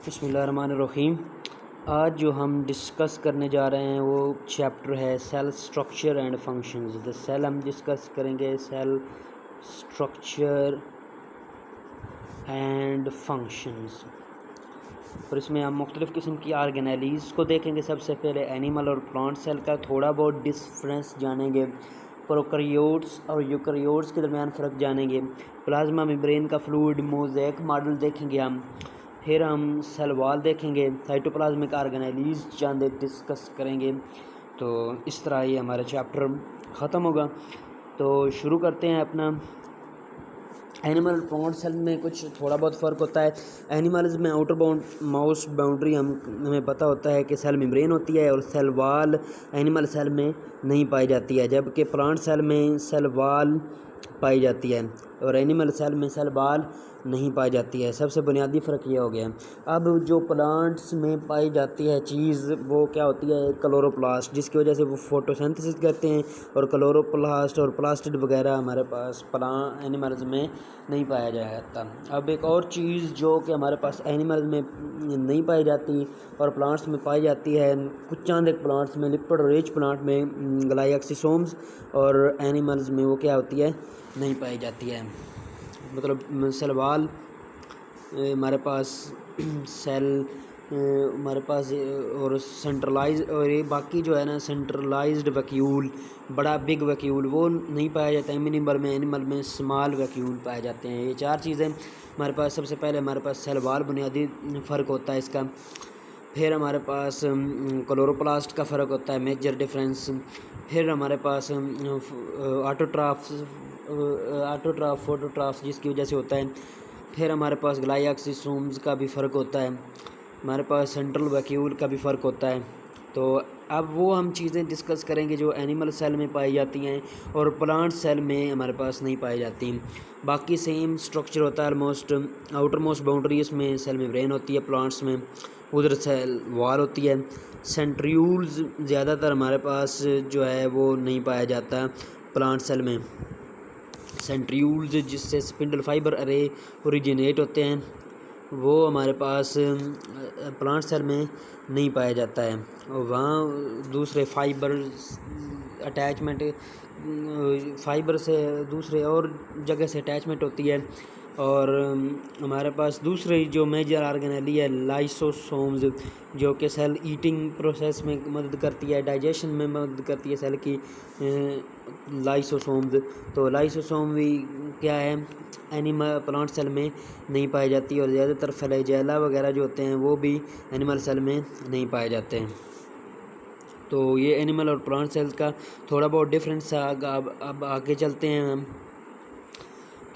بسم اللہ الرحمن الرحیم۔ آج جو ہم ڈسکس کرنے جا رہے ہیں وہ چیپٹر ہے cell structure and functions. The cell ہم ڈسکس کریں گے، سیل اسٹرکچر اینڈ فنکشنز، اور اس میں ہم مختلف قسم کی آرگینیلیز کو دیکھیں گے۔ سب سے پہلے اینیمل اور پلانٹ سیل کا تھوڑا بہت ڈفرینس جانیں گے، پروکریوٹس اور یوکریوٹس کے درمیان فرق جانیں گے، پلازما ممبرین کا فلوئڈ موزیک ماڈل دیکھیں گے ہم، پھر ہم سیل وال دیکھیں گے، سائٹوپلازمک آرگینیلیز چاند ڈسکس کریں گے۔ تو اس طرح یہ ہمارا چیپٹر ختم ہوگا۔ تو شروع کرتے ہیں اپنا۔ اینیمل پلانٹ سیل میں کچھ تھوڑا بہت فرق ہوتا ہے۔ اینیملز میں آؤٹر ماؤس باؤنڈری ہمیں پتہ ہوتا ہے کہ سیل ممبرین ہوتی ہے، اور سیل وال اینیمل سیل میں نہیں پائی جاتی ہے، جبکہ پلانٹ سیل میں سیل وال پائی جاتی ہے اور اینیمل سیل میں سیل وال نہیں پائی جاتی ہے۔ سب سے بنیادی فرق یہ ہو گیا۔ اب جو پلانٹس میں پائی جاتی ہے چیز وہ کیا ہوتی ہے؟ کلوروپلاسٹ، جس کی وجہ سے وہ فوٹوسینتھسس کرتے ہیں، اور کلوروپلاسٹ اور پلاسٹڈ وغیرہ ہمارے پاس اینیملز میں نہیں پایا جاتا۔ اب ایک اور چیز جو کہ ہمارے پاس اینیملز میں نہیں پائی جاتی اور پلانٹس میں پائی جاتی ہے، کچھ چاند ایک پلانٹس میں، لپڈ ریچ پلانٹ میں گلائیکسیسومز، اور اینیملز میں وہ کیا ہوتی ہے؟ نہیں پائی جاتی ہے۔ مطلب سیل وال ہمارے پاس، سیل ہمارے پاس، اور سینٹرلائز، اور یہ باقی جو ہے نا سینٹرلائزڈ ویکیول، بڑا بگ ویکیول وہ نہیں پایا جاتا ہے اینیمل میں اسمال ویکیول پائے جاتے ہیں۔ یہ چار چیزیں ہمارے پاس۔ سب سے پہلے ہمارے پاس سیل وال بنیادی فرق ہوتا ہے اس کا، پھر ہمارے پاس کلوروپلاسٹ کا فرق ہوتا ہے، میجر ڈفرینس، پھر ہمارے پاس آٹوٹراف فوٹوٹراف جس کی وجہ سے ہوتا ہے، پھر ہمارے پاس گلائیکسیسومز کا بھی فرق ہوتا ہے، ہمارے پاس سینٹرل ویکیول کا بھی فرق ہوتا ہے۔ تو اب وہ ہم چیزیں ڈسکس کریں گے جو اینیمل سیل میں پائی جاتی ہیں اور پلانٹ سیل میں ہمارے پاس نہیں پائی جاتی۔ باقی سیم اسٹرکچر ہوتا ہے آلموسٹ۔ آؤٹر موسٹ باؤنڈریز میں سیل ممبرین ہوتی ہے پلانٹس میں، ادھر سیل وال ہوتی ہے۔ سینٹریولز زیادہ تر ہمارے پاس جو ہے وہ نہیں پایا جاتا پلانٹ سیل میں۔ سینٹریولز جس سے سپنڈل فائبر ارے اوریجنیٹ ہوتے ہیں وہ ہمارے پاس پلانٹ سیل میں نہیں پایا جاتا ہے، اور وہاں دوسرے فائبر اٹیچمنٹ، فائبر سے دوسرے اور جگہ سے اٹیچمنٹ ہوتی ہے، اور ہمارے پاس دوسری جو میجر آرگینیلی ہے لائسوسومز، جو کہ سیل ایٹنگ پروسیس میں مدد کرتی ہے، ڈائجیشن میں مدد کرتی ہے سیل کی، لائسوسومز۔ تو لائسوسوم بھی کیا ہے؟ اینیمل پلانٹ سیل میں نہیں پائی جاتی، اور زیادہ تر فلیجیلا وغیرہ جو ہوتے ہیں وہ بھی اینیمل سیل میں نہیں پائے جاتے ہیں۔ تو یہ اینیمل اور پلانٹ سیل کا تھوڑا بہت ڈفرینس ہے۔ اب آگے چلتے ہیں ہم۔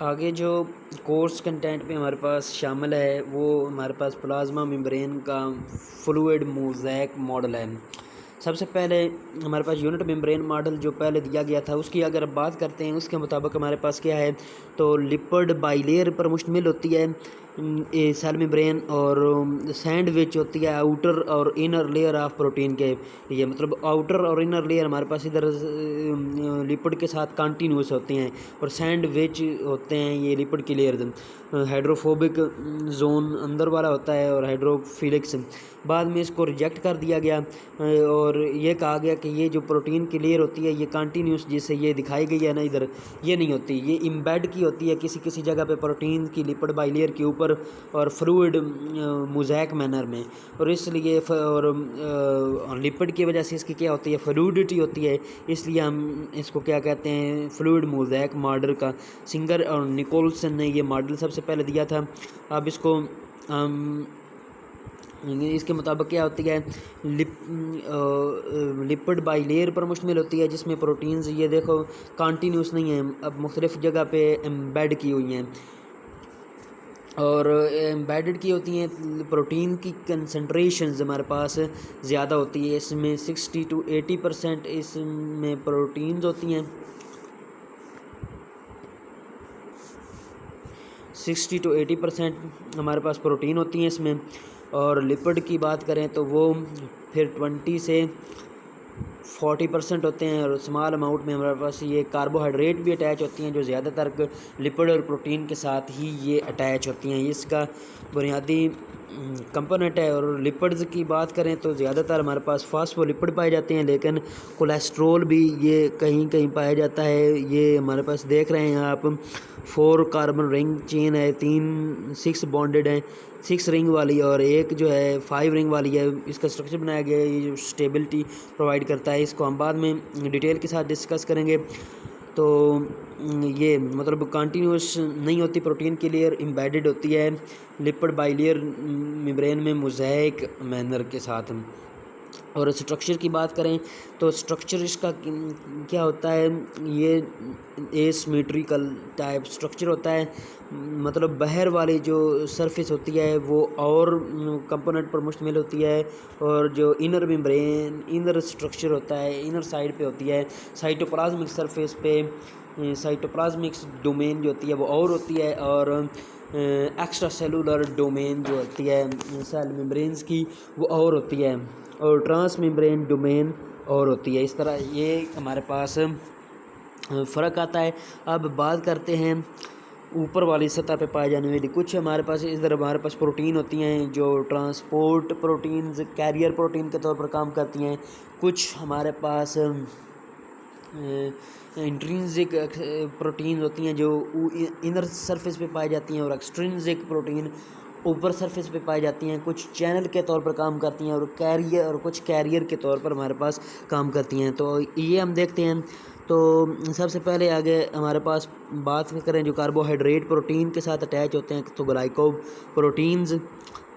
آگے جو کورس کنٹینٹ میں ہمارے پاس شامل ہے وہ ہمارے پاس پلازما ممبرین کا فلوئڈ موزیک ماڈل ہے۔ سب سے پہلے ہمارے پاس یونٹ ممبرین ماڈل جو پہلے دیا گیا تھا، اس کی اگر بات کرتے ہیں، اس کے مطابق ہمارے پاس کیا ہے؟ تو لپڈ بائی لیئر پر مشتمل ہوتی ہے سیل ممبرین، اور سینڈوچ ہوتی ہے آؤٹر اور انر لیئر آف پروٹین کے لیے۔ مطلب آؤٹر اور انر لیئر ہمارے پاس ادھر لپڈ کے ساتھ کانٹینیوس ہوتے ہیں، اور سینڈوچ ہوتے ہیں یہ لپڈ کی لیئر۔ ہائیڈروفوبک زون اندر والا ہوتا ہے، اور ہائیڈروفیلکس۔ بعد میں اس کو ریجیکٹ کر دیا گیا، اور یہ کہا گیا کہ یہ جو پروٹین کی لیئر ہوتی ہے یہ کانٹینیوس، جیسے یہ دکھائی گئی ہے نا ادھر، یہ نہیں ہوتی، یہ امبیڈ کی ہوتی ہے کسی جگہ پہ پروٹین کی لپڈ بائی لیئر کے اوپر، اور فلوئڈ موزیک مینر میں، اور اس لیے اور لپڈ کی وجہ سے اس کی کیا ہوتی ہے؟ فلوئڈٹی ہوتی ہے، اس لیے ہم اس کو کیا کہتے ہیں؟ فلوئڈ موزیک ماڈل کا سنگر اور نکولسن نے یہ ماڈل سب سے پہلے دیا تھا۔ اب اس کو اس کے مطابق کیا ہوتی ہے؟ لپڈ بائی لیئر پر مشتمل ہوتی ہے، جس میں پروٹینز یہ دیکھو کانٹینیوس نہیں ہیں، اب مختلف جگہ پہ ایمبیڈ کی ہوئی ہیں، اور ایمبیڈڈ کی ہوتی ہیں۔ پروٹین کی کنسنٹریشنز ہمارے پاس زیادہ ہوتی ہے، اس میں 60 to 80% اس میں پروٹینز ہوتی ہیں، 60 to 80% ہمارے پاس پروٹین ہوتی ہیں اس میں۔ اور لپڈ کی بات کریں تو وہ پھر 20 سے 40% ہوتے ہیں، اور اسمال اماؤنٹ میں ہمارے پاس یہ کاربوہائیڈریٹ بھی اٹیچ ہوتی ہیں جو زیادہ تر لپڈ اور پروٹین کے ساتھ ہی یہ اٹیچ ہوتی ہیں. اس کا بنیادی کمپوننٹ ہے. اور لپڈز کی بات کریں تو زیادہ تر ہمارے پاس فاسفولپڈ پائے جاتے ہیں، لیکن کولیسٹرول بھی یہ کہیں کہیں پایا جاتا ہے. یہ ہمارے پاس دیکھ رہے ہیں آپ 4 کاربن رنگ چین ہے، 3 6 بانڈڈ ہیں 6 رنگ والی، اور ایک جو ہے 5 رنگ والی ہے. اس کا اسٹرکچر بنایا گیا ہے یہ جو اسٹیبلٹی پرووائڈ کرتا ہے. اس کو ہم بعد میں ڈیٹیل کے ساتھ ڈسکس کریں گے. تو یہ مطلب کنٹینیوس نہیں ہوتی، پروٹین کی لیئر امبیڈڈ ہوتی ہے لپڈ بائی لیئر میمبرین میں موزیک مینر کے ساتھ. اور اسٹرکچر کی بات کریں تو اسٹرکچر اس کا کیا ہوتا ہے، یہ ایسیمیٹریکل ٹائپ اسٹرکچر ہوتا ہے. مطلب باہر والی جو سرفیس ہوتی ہے وہ اور کمپوننٹ پر مشتمل ہوتی ہے، اور جو انر میمبرین انر اسٹرکچر ہوتا ہے انر سائڈ پہ ہوتی ہے. سائٹوپلازمک سرفیس پہ سائٹوپلازمک ڈومین جو ہوتی ہے وہ اور ہوتی ہے، اور ایکسٹرا سیلولر ڈومین جو ہوتی ہے سیل میمبرینز کی وہ اور ہوتی ہے، اور ٹرانس میمبرین ڈومین اور ہوتی ہے. اس طرح یہ ہمارے پاس فرق آتا ہے. اب بات کرتے ہیں اوپر والی سطح پہ پائے جانے والی کچھ ہمارے پاس ادھر ہمارے پاس پروٹین ہوتی ہیں جو ٹرانسپورٹ پروٹینز کیریئر پروٹین کے طور پر کام کرتی ہیں. کچھ ہمارے پاس انٹرینزک پروٹین ہوتی ہیں جو انر سرفیس پہ پائی جاتی ہیں، اور ایکسٹرینزک پروٹین اوپر سرفیس پہ پائی جاتی ہیں. کچھ چینل کے طور پر کام کرتی ہیں اور کچھ کیریئر کے طور پر ہمارے پاس کام کرتی ہیں. تو یہ ہم دیکھتے ہیں. تو سب سے پہلے آگے ہمارے پاس بات کریں جو کاربوہائیڈریٹ پروٹین کے ساتھ اٹیچ ہوتے ہیں تو گلائکو پروٹینز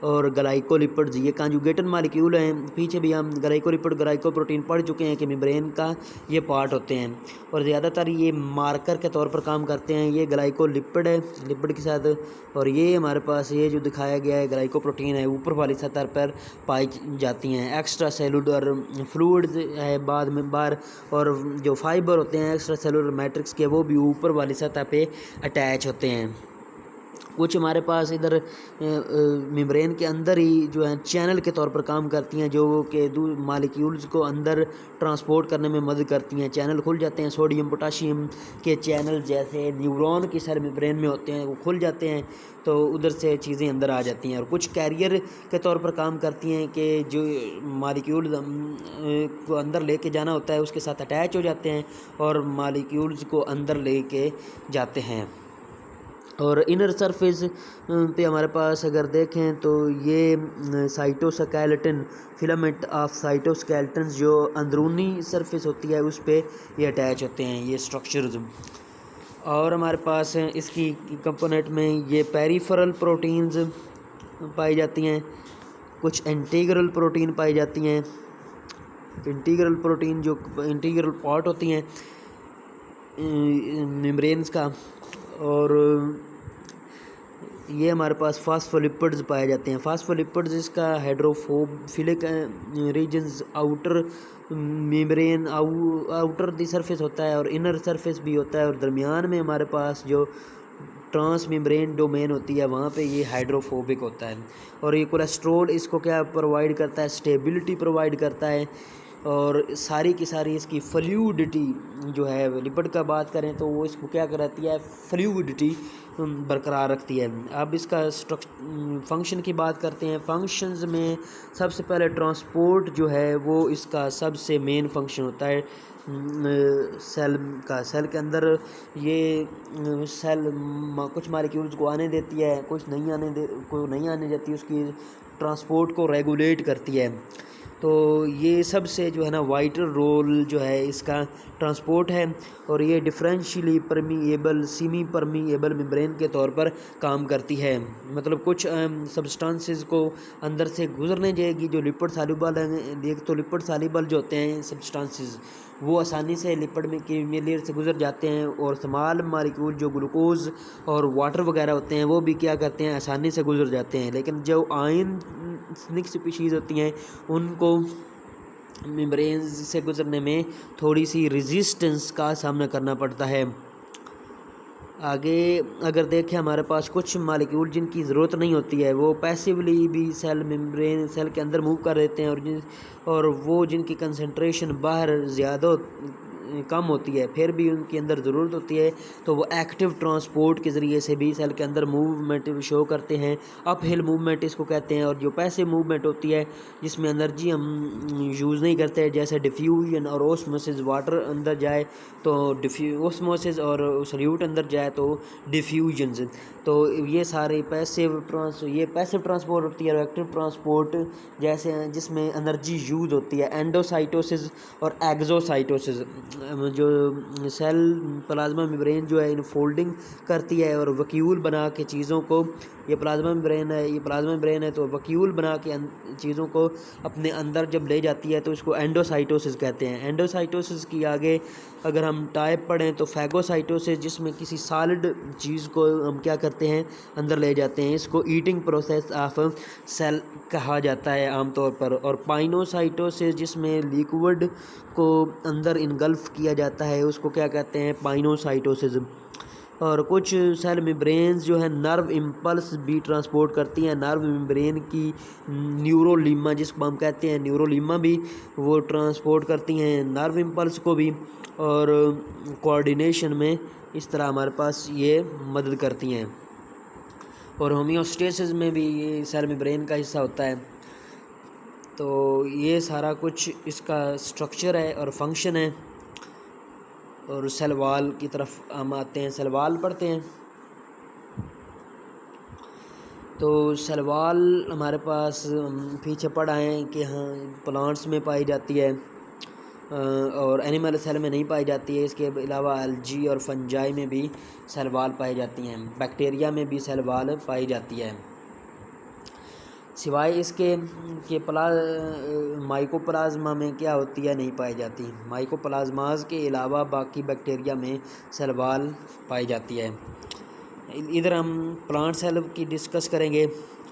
اور گلائکو لپڈز یہ کانجوگیٹڈ مالیکیول ہیں. پیچھے بھی ہم گلائکو لپڈ گلائکو پروٹین پڑھ چکے ہیں کہ میمبرین کا یہ پارٹ ہوتے ہیں، اور زیادہ تر یہ مارکر کے طور پر کام کرتے ہیں. یہ گلائکو لپڈ ہے لپڈ کے ساتھ، اور یہ ہمارے پاس یہ جو دکھایا گیا ہے گلائکو پروٹین ہے اوپر والی سطح پر پائی جاتی ہیں. ایکسٹرا سیلولر فلوئڈز ہے بعد میں باہر، اور جو فائبر ہوتے ہیں ایکسٹرا سیلولر میٹرکس کے وہ بھی اوپر والی سطح پہ اٹیچ ہوتے ہیں. کچھ ہمارے پاس ادھر میمبرین کے اندر ہی جو ہیں چینل کے طور پر کام کرتی ہیں جو کہ مالیکیولز کو اندر ٹرانسپورٹ کرنے میں مدد کرتی ہیں. چینل کھل جاتے ہیں، سوڈیم پوٹاشیم کے چینل جیسے نیورون کی سیل میمبرین میں ہوتے ہیں وہ کھل جاتے ہیں، تو ادھر سے چیزیں اندر آ جاتی ہیں. اور کچھ کیریئر کے طور پر کام کرتی ہیں کہ جو مالیکیولز کو اندر لے کے جانا ہوتا ہے اس کے ساتھ اٹیچ ہو جاتے ہیں اور مالیکیولز کو اندر لے کے جاتے ہیں. اور انر سرفیس پہ ہمارے پاس اگر دیکھیں تو یہ سائٹوسکیلٹن فلامنٹ آف سائٹوسکیلٹنز جو اندرونی سرفیس ہوتی ہے اس پہ یہ اٹیچ ہوتے ہیں یہ اسٹرکچرز. اور ہمارے پاس اس کی کمپوننٹ میں یہ پیریفرل پروٹینز پائی جاتی ہیں، کچھ انٹیگرل پروٹین پائی جاتی ہیں. انٹیگرل پروٹین جو انٹیگرل پارٹ ہوتی ہیں میمبرینز کا، اور یہ ہمارے پاس فاسفولپڈز پائے جاتے ہیں. فاسفولپڈز اس کا hydrophobic regions outer membrane outer the surface ہوتا ہے اور انر سرفیس بھی ہوتا ہے، اور درمیان میں ہمارے پاس جو ٹرانس میمبرین ڈومین ہوتی ہے وہاں پہ یہ ہائیڈروفوبک ہوتا ہے. اور یہ کولیسٹرول اس کو کیا پرووائڈ کرتا ہے، اسٹیبلٹی پرووائڈ کرتا ہے، اور ساری کی ساری اس کی فلوئڈٹی جو ہے لپڈ کا بات کریں تو وہ اس کو کیا کراتی ہے، فلوئڈٹی برقرار رکھتی ہے. اب اس کا فنکشن کی بات کرتے ہیں. فنکشنز میں سب سے پہلے ٹرانسپورٹ جو ہے وہ اس کا سب سے مین فنکشن ہوتا ہے سیل کا. سیل کے اندر یہ سیل کچھ مالیکیولز کو آنے دیتی ہے، کچھ نہیں آنے دیتی، اس کی ٹرانسپورٹ کو ریگولیٹ کرتی ہے. تو یہ سب سے جو ہے نا وائٹل رول جو ہے اس کا ٹرانسپورٹ ہے، اور یہ ڈفرینشیلی پرمیبل سیمی پرمیبل میمبرین کے طور پر کام کرتی ہے. مطلب کچھ سبسٹانسز کو اندر سے گزرنے جائے گی جو لپڈ سالوبل ہیں. ایک تو لپڈ سالوبل جو ہوتے ہیں سبسٹانسز وہ آسانی سے لپڈ میں کی لیئر سے گزر جاتے ہیں، اور اسمال مالیکول جو گلوکوز اور واٹر وغیرہ ہوتے ہیں وہ بھی کیا کرتے ہیں آسانی سے گزر جاتے ہیں. لیکن جو آئنک سپیشیز ہوتی ہیں ان کو میمبرینز سے گزرنے میں تھوڑی سی ریزسٹنس کا سامنا کرنا پڑتا ہے. آگے اگر دیکھیں ہمارے پاس کچھ مالیکیول جن کی ضرورت نہیں ہوتی ہے وہ پیسیولی بھی سیل ممبرین سیل کے اندر موو کر دیتے ہیں، اور وہ جن کی کنسنٹریشن باہر زیادہ کم ہوتی ہے پھر بھی ان کے اندر ضرورت ہوتی ہے تو وہ ایکٹیو ٹرانسپورٹ کے ذریعے سے بھی سیل کے اندر موومنٹ شو کرتے ہیں، اپ ہل موومنٹ اس کو کہتے ہیں۔ اور جو پیسیو موومنٹ ہوتی ہے جس میں انرجی ہم یوز نہیں کرتے، جیسے ڈیفیوژن اور اوسموسس، واٹر اندر جائے تو اوسموسس اور سلیوٹ اندر جائے تو ڈیفیوژنز، تو یہ سارے پیسیو ٹرانسپورٹ ہوتی ہے۔ اور ایکٹیو ٹرانسپورٹ جیسے جس میں انرجی یوز ہوتی ہے اینڈوسائٹوسس اور ایگزوسائٹوسس، جو سیل پلازما ممبرین جو ہے ان فولڈنگ کرتی ہے اور ویکیول بنا کے چیزوں کو، یہ پلازما ممبرین ہے تو ویکیول بنا کے چیزوں کو اپنے اندر جب لے جاتی ہے تو اس کو اینڈوسائٹوسس کہتے ہیں۔ اینڈوسائٹوسس کی آگے اگر ہم ٹائپ پڑھیں تو فیگوسائٹوسس، جس میں کسی سالڈ چیز کو ہم کیا کرتے ہیں اندر لے جاتے ہیں، اس کو ایٹنگ پروسیس آف سیل کہا جاتا ہے عام طور پر۔ اور پائنوسائٹوسس جس میں لیکوڈ کو اندر انگلف کیا جاتا ہے اس کو کیا کہتے ہیں پائنوسائٹوسس۔ اور کچھ سیل ممبرینز جو ہیں نرو امپلس بھی ٹرانسپورٹ کرتی ہیں، نرو ممبرین کی نیورولیما جس کو ہم کہتے ہیں نیورولیما بھی وہ ٹرانسپورٹ کرتی ہیں نرو امپلس کو بھی، اور کوآرڈینیشن میں اس طرح ہمارے پاس یہ مدد کرتی ہیں۔ اور ہومیوسٹیسس میں بھی یہ سیل ممبرین کا حصہ ہوتا ہے۔ تو یہ سارا کچھ اس کا سٹرکچر ہے اور فنکشن ہے۔ اور سیل وال کی طرف ہم آتے ہیں، سیل وال پڑھتے ہیں۔ تو سیل وال ہمارے پاس پیچھے پڑھا ہے کہ ہاں پلانٹس میں پائی جاتی ہے اور اینیمل سیل میں نہیں پائی جاتی ہے، اس کے علاوہ الجی اور فنجائی میں بھی سیل وال پائی جاتی ہیں، بیکٹیریا میں بھی سیل وال پائی جاتی ہے، سوائے اس کے کہ مائکو پلازما میں کیا ہوتی ہے نہیں پائی جاتی، مائکو پلازماز کے علاوہ باقی بیکٹیریا میں سیل وال پائی جاتی ہے۔ ادھر ہم پلانٹ سیل کی ڈسکس کریں گے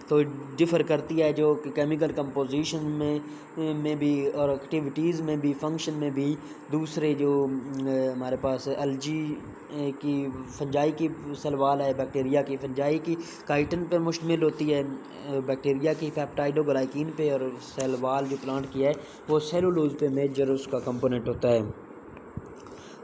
تو ڈفر کرتی ہے جو کہ کیمیکل کمپوزیشن میں بھی اور ایکٹیویٹیز میں بھی، فنکشن میں بھی، دوسرے جو ہمارے پاس الجی کی فنجائی کی سیل وال ہے، بیکٹیریا کی فنجائی کی کائٹن پر مشتمل ہوتی ہے، بیکٹیریا کی پیپٹائڈو گلائکین پہ، اور سیل وال جو پلانٹ کی ہے وہ سیلولوز پہ میجر اس کا کمپوننٹ ہوتا ہے۔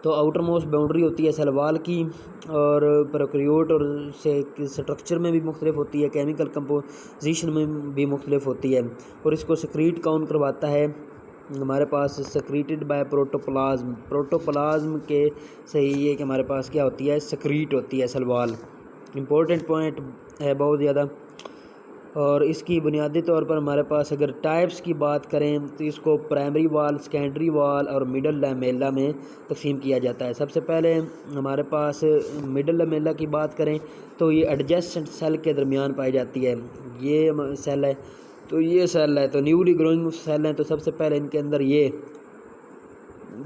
تو آؤٹر موسٹ باؤنڈری ہوتی ہے سیل وال کی، اور پروکیریوٹ اور سے سٹرکچر میں بھی مختلف ہوتی ہے، کیمیکل کمپوزیشن میں بھی مختلف ہوتی ہے، اور اس کو سیکریٹ کون کرواتا ہے ہمارے پاس سیکریٹڈ بائی پروٹوپلازم، پروٹوپلازم کے سے یہ کہ ہمارے پاس کیا ہوتی ہے سیکریٹ ہوتی ہے سیل وال، امپورٹنٹ پوائنٹ ہے بہت زیادہ۔ اور اس کی بنیادی طور پر ہمارے پاس اگر ٹائپس کی بات کریں تو اس کو پرائمری وال، سیکنڈری وال اور مڈل لیمیلا میں تقسیم کیا جاتا ہے۔ سب سے پہلے ہمارے پاس مڈل لیمیلا کی بات کریں تو یہ ایڈجسٹنٹ سیل کے درمیان پائی جاتی ہے، یہ سیل ہے تو یہ سیل ہے تو نیولی گروئنگ سیل ہیں، تو سب سے پہلے ان کے اندر یہ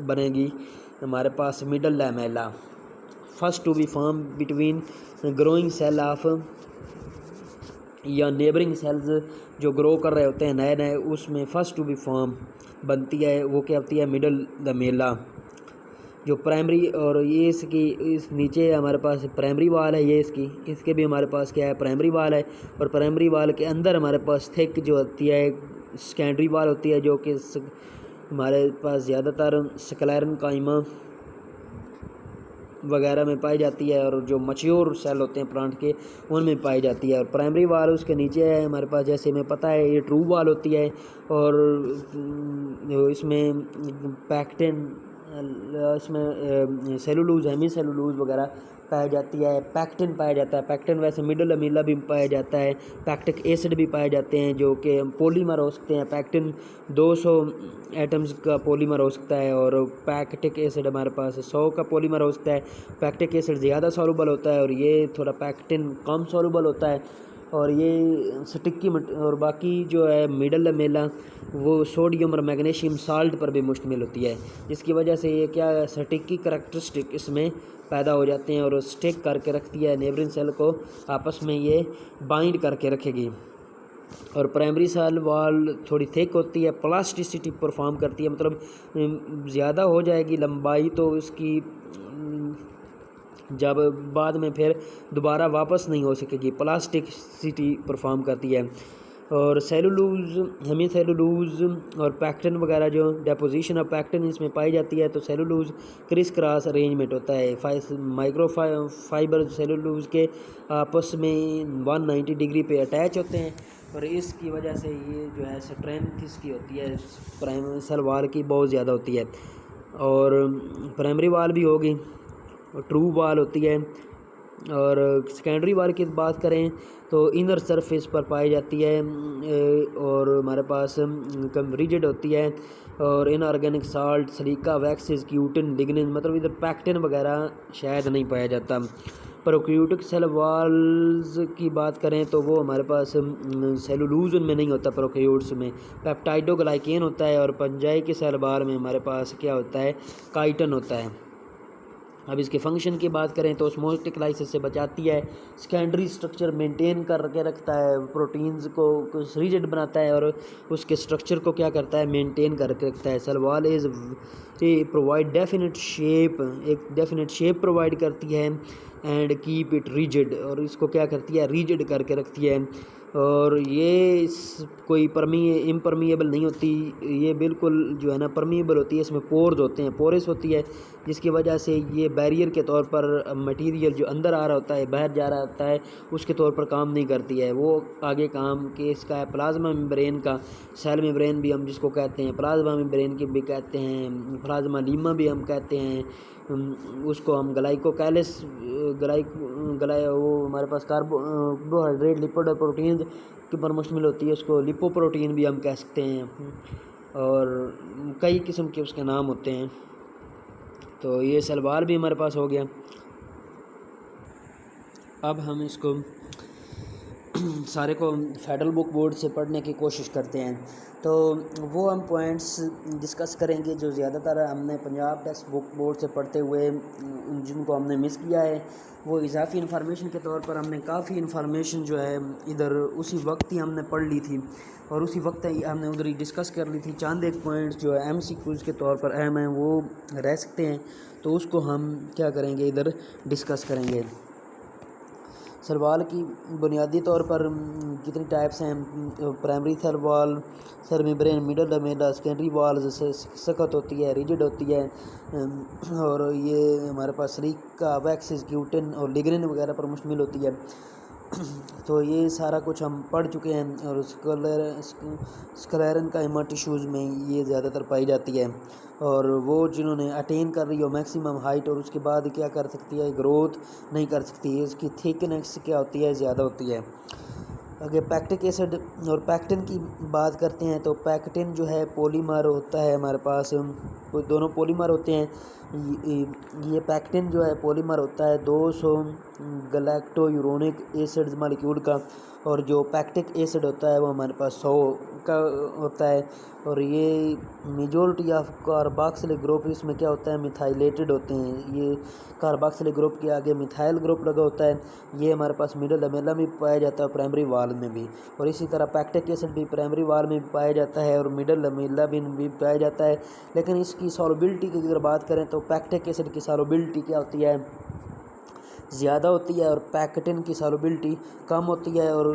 بنے گی ہمارے پاس middle lamella, first to be form between growing cell of یا نیبرنگ سیلز جو گرو کر رہے ہوتے ہیں نئے نئے، اس میں فرسٹ ٹو بی فارم بنتی ہے وہ کیا ہوتی ہے مڈل لیمیلا، جو پرائمری، اور یہ اس نیچے ہمارے پاس پرائمری وال ہے، یہ اس کے بھی ہمارے پاس کیا ہے پرائمری وال ہے، اور پرائمری وال کے اندر ہمارے پاس تھک جو ہوتی ہے سیکنڈری وال ہوتی ہے، جو کہ ہمارے پاس زیادہ تر سکلیرن قائمہ وغیرہ میں پائی جاتی ہے، اور جو میچیور سیل ہوتے ہیں پلانٹ کے ان میں پائی جاتی ہے، اور پرائمری وال اس کے نیچے ہے ہمارے پاس، جیسے ہمیں پتہ ہے یہ ٹرو وال ہوتی ہے، اور اس میں پیکٹن، اس میں سیلولوز، ہیمی سیلولوز وغیرہ پائی جاتی ہے، پیکٹن پایا جاتا ہے، پیکٹن ویسے مڈل لیمیلا بھی پایا جاتا ہے، پیکٹک ایسڈ بھی پائے جاتے ہیں جو کہ پولیمر ہو سکتے ہیں، پیکٹن 200 ایٹمز کا پولیمر ہو سکتا ہے، اور پیکٹک ایسڈ ہمارے پاس 100 کا پولیمر ہو سکتا ہے، پیکٹک ایسڈ زیادہ سالوبل ہوتا ہے اور یہ تھوڑا پیکٹن کم سالوبل ہوتا ہے، اور یہ سٹکی اور باقی جو ہے مڈل لیمیلا وہ سوڈیم اور میگنیشیم سالٹ پر بھی مشتمل ہوتی ہے، جس کی وجہ سے یہ کیا سٹکی کریکٹرسٹک اس میں پیدا ہو جاتے ہیں اور سٹک کر کے رکھتی ہے نیبرنگ سیل کو، آپس میں یہ بائنڈ کر کے رکھے گی۔ اور پرائمری سیل وال تھوڑی تھک ہوتی ہے، پلاسٹیسٹی پرفارم کرتی ہے، مطلب زیادہ ہو جائے گی لمبائی تو اس کی جب بعد میں پھر دوبارہ واپس نہیں ہو سکے گی، پلاسٹکسٹی پرفارم کرتی ہے۔ اور سیلولوز، ہیمی سیلولوز اور پیکٹن وغیرہ جو ڈیپوزیشن آف پیکٹن اس میں پائی جاتی ہے، تو سیلولوز کرس کراس ارینجمنٹ ہوتا ہے، مائکرو فائبر سیلولوز کے آپس میں 190 ڈگری پہ اٹیچ ہوتے ہیں، اور اس کی وجہ سے یہ جو ہے اسٹرینتھ اس کی ہوتی ہے پرائمری سیل وال کی بہت زیادہ ہوتی ہے، اور پرائمری وال بھی ہوگی، ٹرو وال ہوتی ہے۔ اور سیکنڈری وال کی بات کریں تو انر سرفیس پر پائی جاتی ہے، اور ہمارے پاس کم ریجڈ ہوتی ہے، اور ان آرگینک سالٹ، سلیکا، ویکسز، کیوٹن، لگنن، مطلب ادھر پیکٹن وغیرہ شاید نہیں پایا جاتا۔ پروکیوٹک سیل والز کی بات کریں تو وہ ہمارے پاس سیلولوز ان میں نہیں ہوتا، پروکیوٹس میں پیپٹائڈو گلائکین ہوتا ہے، اور پنجائی کے سیل وال میں ہمارے پاس کیا ہوتا ہے، کائٹن ہوتا ہے۔ اب اس کے فنکشن کی بات کریں تو اسموزٹک لائسس سے بچاتی ہے، سیکنڈری سٹرکچر مینٹین کر کے رکھتا ہے، پروٹینز کو ریجڈ بناتا ہے، اور اس کے سٹرکچر کو کیا کرتا ہے، مینٹین کر کے رکھتا ہے۔ سیل وال از پرووائڈ ڈیفینٹ شیپ، ایک ڈیفینٹ شیپ پرووائڈ کرتی ہے، اینڈ کیپ اٹ ریجڈ، اور اس کو کیا کرتی ہے، ریجڈ کر کے رکھتی ہے، اور یہ کوئی امپرمیبل نہیں ہوتی، یہ بالکل جو ہے نا پرمیبل ہوتی ہے، اس میں پورز ہوتے ہیں، پورس ہوتی ہے، جس کی وجہ سے یہ بیریئر کے طور پر مٹیریل جو اندر آ رہا ہوتا ہے، باہر جا رہا ہوتا ہے، اس کے طور پر کام نہیں کرتی ہے، وہ آگے کام کہ اس کا ہے پلازما ممبرین کا، سیل ممبرین بھی ہم جس کو کہتے ہیں، پلازما ممبرین کی بھی کہتے ہیں، پلازما لیما بھی ہم کہتے ہیں، اس کو ہم گلائکوکیلس وہ ہمارے پاس کاربوہائیڈریٹ، لپڈ اور پروٹینز کے پر مشتمل ہوتی ہے، اس کو لپو پروٹین بھی ہم کہہ سکتے ہیں، اور کئی قسم کے اس کے نام ہوتے ہیں۔ تو یہ سیل وال بھی ہمارے پاس ہو گیا۔ اب ہم اس کو سارے کو فیڈرل بک بورڈ سے پڑھنے کی کوشش کرتے ہیں، تو وہ ہم پوائنٹس ڈسکس کریں گے جو زیادہ تر ہم نے پنجاب ٹیکسٹ بک بورڈ سے پڑھتے ہوئے جن کو ہم نے مس کیا ہے، وہ اضافی انفارمیشن کے طور پر ہم نے کافی انفارمیشن جو ہے ادھر اسی وقت ہی ہم نے پڑھ لی تھی، اور اسی وقت ہی ہم نے ادھر ہی ڈسکس کر لی تھی۔ چاند ایک پوائنٹس جو ہے MCQs کے طور پر اہم ہیں وہ رہ سکتے ہیں، تو اس کو ہم کیا کریں گے، ادھر ڈسکس کریں گے۔ سیل وال کی بنیادی طور پر کتنی ٹائپس ہیں، primary cell wall, cell membrane, middle lamella, secondary walls سخت ہوتی ہے، ریجڈ ہوتی ہے، اور یہ ہمارے پاس سلیکا، ویکسز، کیوٹن اور لگنن وغیرہ پر مشتمل ہوتی ہے۔ تو یہ سارا کچھ ہم پڑھ چکے ہیں، اور اسکلیرن کا ایما ٹیشوز میں یہ زیادہ تر پائی جاتی ہے، اور وہ جنہوں نے اٹین کر رہی ہو میکسیمم ہائٹ، اور اس کے بعد کیا کر سکتی ہے، گروتھ نہیں کر سکتی، اس کی تھکنیس کیا ہوتی ہے، زیادہ ہوتی ہے۔ اگر پیکٹک ایسڈ اور پیکٹن کی بات کرتے ہیں تو پیکٹن جو ہے پولیمر ہوتا ہے، ہمارے پاس دونوں پولیمر ہوتے ہیں۔ یہ پیکٹن جو ہے پولیمر ہوتا ہے 200 گلیکٹو یورونک ایسڈ مالیکیول کا، اور جو پیکٹک ایسڈ ہوتا ہے وہ ہمارے پاس 100 کا ہوتا ہے، اور یہ میجورٹی آف کارباکسلک گروپ اس میں کیا ہوتا ہے، میتھائلیٹڈ ہوتے ہیں، یہ کارباکسلک گروپ کے آگے میتھائل گروپ لگا ہوتا ہے، یہ ہمارے پاس مڈل لیمیلا میں پایا جاتا ہے، پرائمری وال میں بھی، اور اسی طرح پیکٹک ایسڈ بھی پرائمری وال میں بھی پایا جاتا ہے، اور مڈل لیمیلا بھی پایا جاتا ہے۔ لیکن اس کی سالوبلٹی کی اگر بات کریں تو پیکٹک ایسڈ کی سالوبلٹی کیا ہوتی ہے، زیادہ ہوتی ہے، اور پیکٹن کی سالوبلٹی کم ہوتی ہے، اور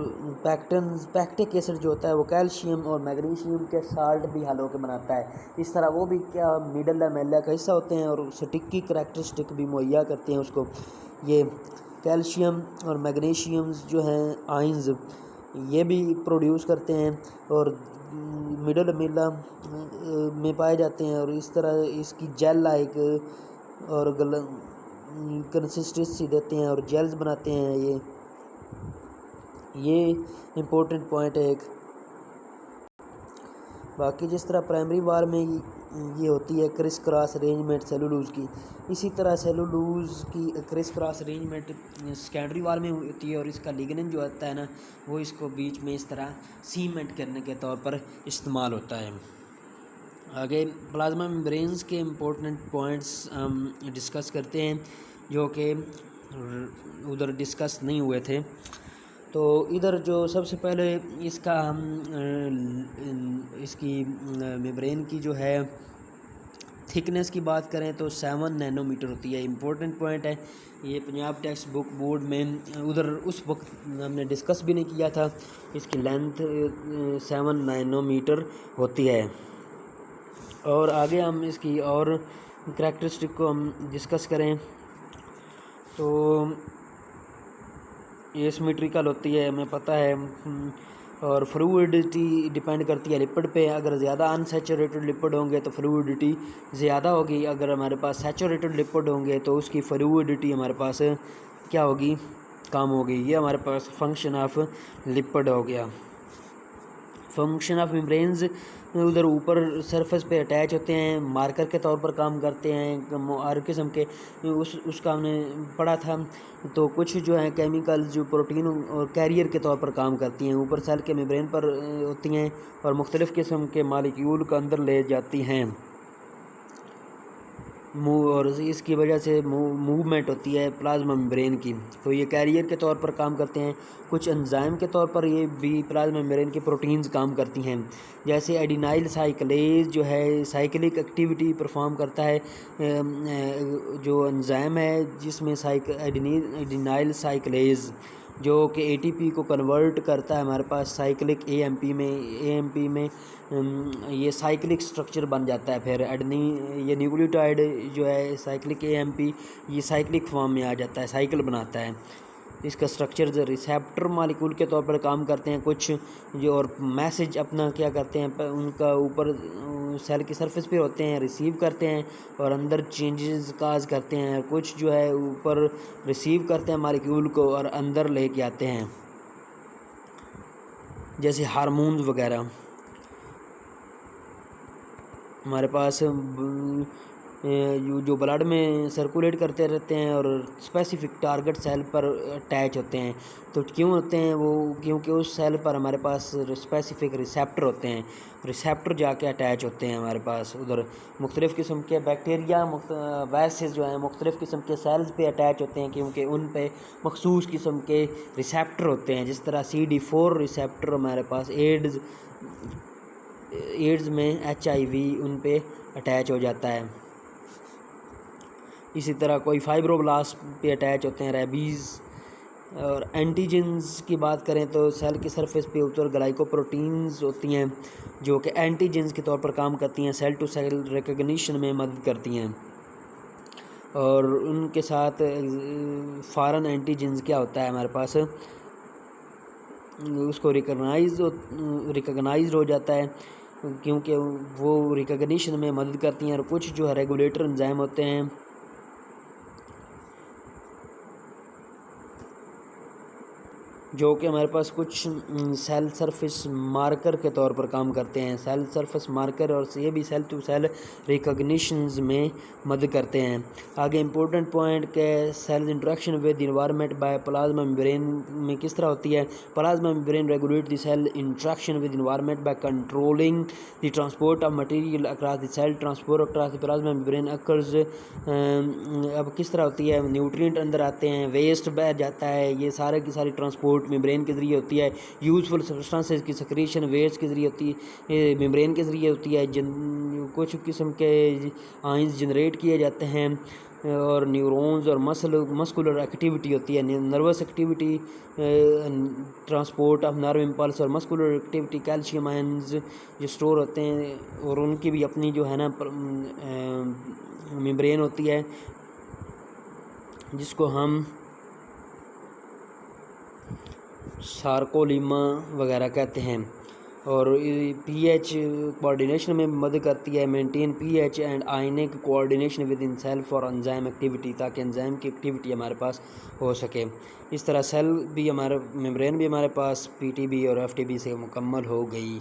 پیکٹک ایسڈ جو ہوتا ہے وہ کیلشیم اور میگنیشیم کے سالٹ بھی حل ہو کے بناتا ہے، اس طرح وہ بھی کیا مڈل لیمیلا کا حصہ ہوتے ہیں، اور سٹکی کریکٹرسٹک بھی مہیا کرتے ہیں اس کو۔ یہ کیلشیم اور میگنیشیمز جو ہیں آئنز، یہ بھی پروڈیوس کرتے ہیں، اور مڈل لیمیلا میں پائے جاتے ہیں، اور اس طرح اس کی جیل لائک اور کنسسٹنسی دیتے ہیں، اور جیلز بناتے ہیں۔ یہ امپورٹنٹ پوائنٹ ہے ایک۔ باقی جس طرح پرائمری وال میں یہ ہوتی ہے کرس کراس ارینجمنٹ سیلولوز کی، اسی طرح سیلولوز کی کرس کراس ارینجمنٹ سیکنڈری وال میں ہوتی ہے، اور اس کا لیگنن جو ہوتا ہے نا وہ اس کو بیچ میں اس طرح سیمنٹ کرنے کے طور پر استعمال ہوتا ہے۔ آگے پلازما ممبرینز کے امپورٹنٹ پوائنٹس ہم ڈسکس کرتے ہیں جو کہ ادھر ڈسکس نہیں ہوئے تھے۔ تو ادھر جو سب سے پہلے اس کا ہم اس کی ممبرین کی جو ہے تھکنیس کی بات کریں تو 7 نینو میٹر ہوتی ہے، امپورٹنٹ پوائنٹ ہے یہ پنجاب ٹیکسٹ بک بورڈ میں ادھر اس وقت ہم نے ڈسکس بھی نہیں کیا تھا. اس کی لینتھ 7 نینومیٹر ہوتی ہے. اور آگے ہم اس کی اور کریکٹرسٹک کو ہم ڈسکس کریں تو یہ سیمیٹریکل ہوتی ہے، ہمیں پتہ ہے. اور فلوئڈٹی ڈیپینڈ کرتی ہے لپڈ پہ. اگر زیادہ ان سیچوریٹڈ لپڈ ہوں گے تو فلوئڈٹی زیادہ ہوگی. اگر ہمارے پاس سیچوریٹڈ لپڈ ہوں گے تو اس کی فلوئڈٹی ہمارے پاس کیا ہوگی؟ کم ہوگی. یہ ہمارے پاس فنکشن آف لپڈ ہو گیا. فنکشن آف ممبرینز ادھر اوپر سرفیس پہ اٹیچ ہوتے ہیں، مارکر کے طور پر کام کرتے ہیں ہر قسم کے. اس کا ہم نے پڑھا تھا. تو کچھ جو ہیں کیمیکل جو پروٹین اور کیریئر کے طور پر کام کرتی ہیں، اوپر سیل کے ممبرین پر ہوتی ہیں اور مختلف قسم کے مالیکیول کو اندر لے جاتی ہیں اور اس کی وجہ سے موومنٹ ہوتی ہے پلازما ممبرین کی. تو یہ کیریئر کے طور پر کام کرتے ہیں. کچھ انزائم کے طور پر یہ بھی پلازما ممبرین کی پروٹینز کام کرتی ہیں، جیسے ایڈینائل سائیکلیز جو ہے سائیکلک ایکٹیویٹی پرفارم کرتا ہے. جو انزائم ہے جس میں ایڈینائل سائیکلیز جو کہ اے ٹی پی کو کنورٹ کرتا ہے ہمارے پاس سائیکلک اے ایم پی میں یہ سائیکلک سٹرکچر بن جاتا ہے. پھر یہ نیوکلیوٹائڈ جو ہے سائیکلک اے ایم پی یہ سائیکلک فارم میں آ جاتا ہے، سائیکل بناتا ہے. اس کا سٹرکچر ریسیپٹر مالیکول کے طور پر کام کرتے ہیں کچھ جو، اور میسج اپنا کیا کرتے ہیں ان کا اوپر سیل کی سرفیس پہ ہوتے ہیں، ریسیو کرتے ہیں اور اندر چینجز کاز کرتے ہیں. کچھ جو ہے اوپر ریسیو کرتے ہیں مالیکول کو اور اندر لے کے آتے ہیں، جیسے ہارمونز وغیرہ. ہمارے پاس جو بلڈ میں سرکولیٹ کرتے رہتے ہیں اور اسپیسیفک ٹارگٹ سیل پر اٹیچ ہوتے ہیں. تو کیوں ہوتے ہیں وہ؟ کیونکہ اس سیل پر ہمارے پاس اسپیسیفک ریسیپٹر ہوتے ہیں. ریسیپٹر جا کے اٹیچ ہوتے ہیں ہمارے پاس ادھر. مختلف قسم کے بیکٹیریا وائرسز جو ہیں مختلف قسم کے سیلز پہ اٹیچ ہوتے ہیں کیونکہ ان پہ مخصوص قسم کے ریسیپٹر ہوتے ہیں. جس طرح CD4 ریسیپٹر ہمارے پاس ایڈز میں HIV ان پہ اٹیچ ہو جاتا ہے. اسی طرح کوئی فائبروبلاسٹ پہ اٹیچ ہوتے ہیں، ریبیز. اور اینٹیجنز کی بات کریں تو سیل کی سرفیس پہ اوپر گلائکو پروٹینز ہوتی ہیں جو کہ اینٹیجنز کے طور پر کام کرتی ہیں، سیل ٹو سیل ریکگنیشن میں مدد کرتی ہیں. اور ان کے ساتھ فارن اینٹیجنز کیا ہوتا ہے ہمارے پاس، اس کو ریکگنائزڈ ہو جاتا ہے کیونکہ وہ ریکگنیشن میں مدد کرتی ہیں. اور کچھ جو ہے ریگولیٹر انزائم ہوتے ہیں جو کہ ہمارے پاس کچھ سیل سرفیس مارکر کے طور پر کام کرتے ہیں. سیل سرفیس مارکر اور یہ بھی سیل ٹو سیل ریکگنیشنز میں مدد کرتے ہیں. آگے امپورٹنٹ پوائنٹ کہ cell interaction with environment by plasma membrane میں کس طرح ہوتی ہے. Plasma membrane regulate the cell interaction with environment by controlling the transport of material across the cell. Transport across the plasma membrane occurs. اب کس طرح ہوتی ہے؟ نیوٹرینٹ اندر آتے ہیں، ویسٹ بہ جاتا ہے، یہ سارے کی ساری ٹرانسپورٹ ممبرین کے ذریعے ہوتی ہے. یوزفل سبسٹانسز کی سکریشن ویسٹ کے ذریعے ہوتی ہے، ممبرین کے ذریعے ہوتی ہے. کچھ قسم کے آئنز جنریٹ کیے جاتے ہیں اور نیورونز اور مسکولر ایکٹیویٹی ہوتی ہے، nervous activity, transport of nerve impulse اور مسکولر ایکٹیویٹی. کیلشیم آئنز جو سٹور ہوتے ہیں اور ان کی بھی اپنی جو ہے نا ممبرین ہوتی ہے جس کو ہم سارکولیما وغیرہ کہتے ہیں. اور پی ایچ کوآرڈینیشن میں مدد کرتی ہے. Maintain P H and ionic coordination within cell for enzyme activity, تاکہ انزائم کی ایکٹیویٹی ہمارے پاس ہو سکے. اس طرح سیل بھی ہمارے ممبرین بھی ہمارے پاس PTB اور FTB سے مکمل ہو گئی.